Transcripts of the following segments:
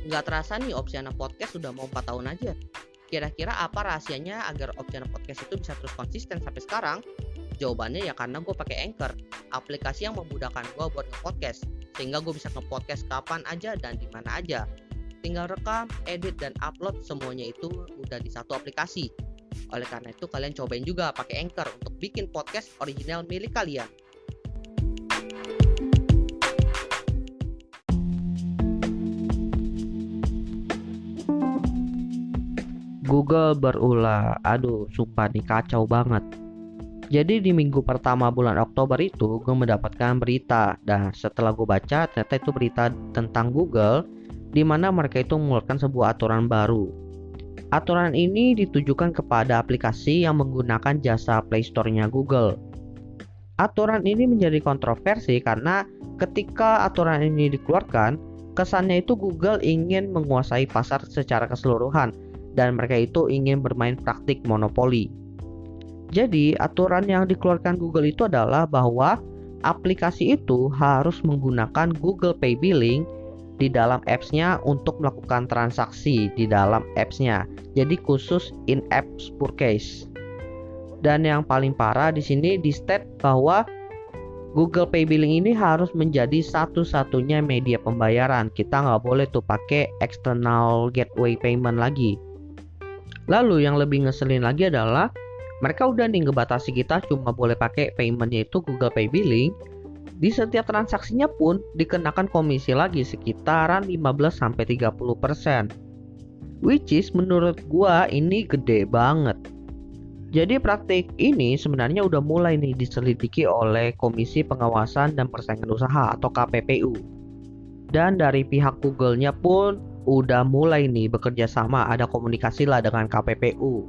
Nggak terasa nih Opsiana Podcast sudah mau 4 tahun aja. Kira-kira apa rahasianya agar Opsiana Podcast itu bisa terus konsisten sampai sekarang? Jawabannya ya karena gue pakai Anchor, aplikasi yang memudahkan gue buat nge-podcast. Sehingga gue bisa nge-podcast kapan aja dan di mana aja. Tinggal rekam, edit, dan upload semuanya itu udah di satu aplikasi. Oleh karena itu kalian cobain juga pakai Anchor untuk bikin podcast original milik kalian. Google berulah, aduh sumpah nih kacau banget. Jadi di minggu pertama bulan Oktober itu gue mendapatkan berita. Dan setelah gue baca ternyata itu berita tentang Google, di mana mereka itu mengeluarkan sebuah aturan baru. Aturan ini ditujukan kepada aplikasi yang menggunakan jasa Play Store-nya Google. Aturan ini menjadi kontroversi karena ketika aturan ini dikeluarkan, kesannya itu Google ingin menguasai pasar secara keseluruhan dan mereka itu ingin bermain praktik monopoli. Jadi aturan yang dikeluarkan Google itu adalah bahwa aplikasi itu harus menggunakan Google Pay Billing di dalam apps-nya untuk melakukan transaksi di dalam apps-nya. Jadi khusus in-app purchase. Dan yang paling parah di sini di state bahwa Google Pay Billing ini harus menjadi satu-satunya media pembayaran. Kita nggak boleh tuh pakai external gateway payment lagi. Lalu yang lebih ngeselin lagi adalah mereka udah nih ngebatasi kita cuma boleh pakai paymentnya itu Google Pay Billing. Di setiap transaksinya pun dikenakan komisi lagi sekitaran 15-30%. Which is menurut gua ini gede banget. Jadi praktik ini sebenarnya udah mulai nih diselidiki oleh Komisi Pengawasan dan Persaingan Usaha atau KPPU. Dan dari pihak Google-nya pun udah mulai nih bekerja sama, ada komunikasi lah dengan KPPU.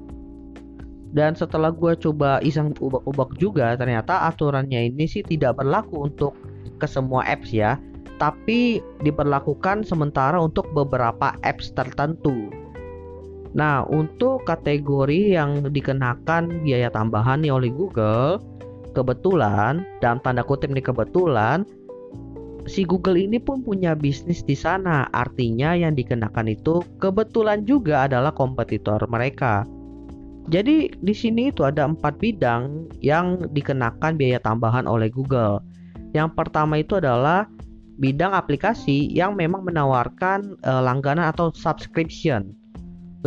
Dan setelah gue coba iseng ubak-ubak juga, ternyata aturannya ini sih tidak berlaku untuk ke semua apps ya, tapi diberlakukan sementara untuk beberapa apps tertentu. Nah, untuk kategori yang dikenakan biaya tambahan nih oleh Google, kebetulan, dalam tanda kutip nih kebetulan, si Google ini pun punya bisnis di sana. Artinya yang dikenakan itu kebetulan juga adalah kompetitor mereka. Jadi di sini itu ada 4 bidang yang dikenakan biaya tambahan oleh Google. Yang pertama itu adalah bidang aplikasi yang memang menawarkan langganan atau subscription.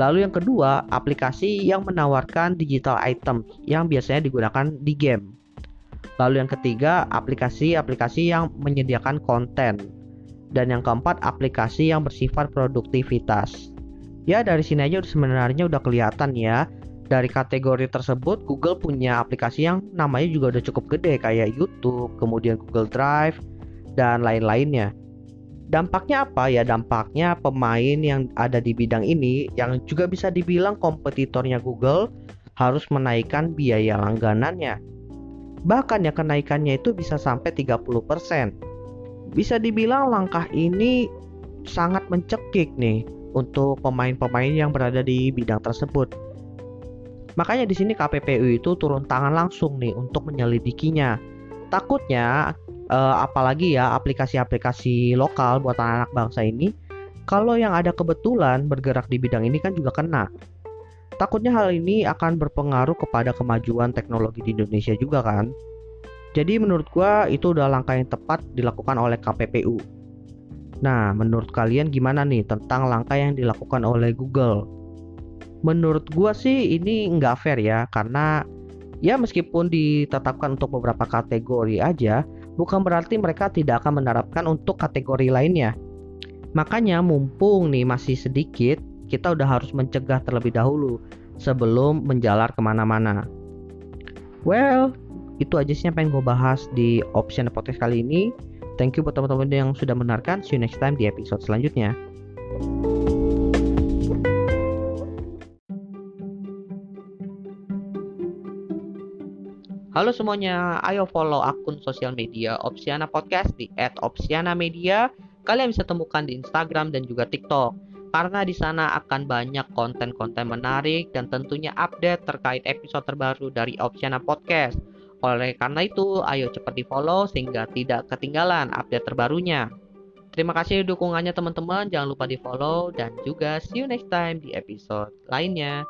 Lalu yang kedua, aplikasi yang menawarkan digital item yang biasanya digunakan di game. Lalu yang ketiga, aplikasi-aplikasi yang menyediakan konten. Dan yang keempat, aplikasi yang bersifat produktivitas. Ya, dari sini aja sebenarnya udah kelihatan ya. Dari kategori tersebut, Google punya aplikasi yang namanya juga udah cukup gede kayak YouTube, kemudian Google Drive, dan lain-lainnya. Dampaknya apa ya? Dampaknya pemain yang ada di bidang ini yang juga bisa dibilang kompetitornya Google harus menaikkan biaya langganannya. Bahkan ya kenaikannya itu bisa sampai 30%. Bisa dibilang langkah ini sangat mencekik nih untuk pemain-pemain yang berada di bidang tersebut. Makanya di sini KPPU itu turun tangan langsung nih untuk menyelidikinya. Takutnya apalagi ya aplikasi-aplikasi lokal buat anak-anak bangsa ini, kalau yang ada kebetulan bergerak di bidang ini kan juga kena. Takutnya hal ini akan berpengaruh kepada kemajuan teknologi di Indonesia juga kan. Jadi menurut gua itu udah langkah yang tepat dilakukan oleh KPPU. Nah, menurut kalian gimana nih tentang langkah yang dilakukan oleh Google? Menurut gua sih ini nggak fair ya, karena ya meskipun ditetapkan untuk beberapa kategori aja, bukan berarti mereka tidak akan menerapkan untuk kategori lainnya. Makanya mumpung nih masih sedikit, kita udah harus mencegah terlebih dahulu sebelum menjalar kemana-mana. Well, itu aja sih yang pengen gue bahas di Opsiana Podcast kali ini. Thank you buat teman-teman yang sudah mendengarkan. See you next time di episode selanjutnya. Halo semuanya, ayo follow akun sosial media Opsiana Podcast di @opsianamedia. Kalian bisa temukan di Instagram dan juga TikTok. Karena di sana akan banyak konten-konten menarik dan tentunya update terkait episode terbaru dari Opsiana Podcast. Oleh karena itu, ayo cepat di follow sehingga tidak ketinggalan update terbarunya. Terima kasih dukungannya teman-teman. Jangan lupa di follow dan juga see you next time di episode lainnya.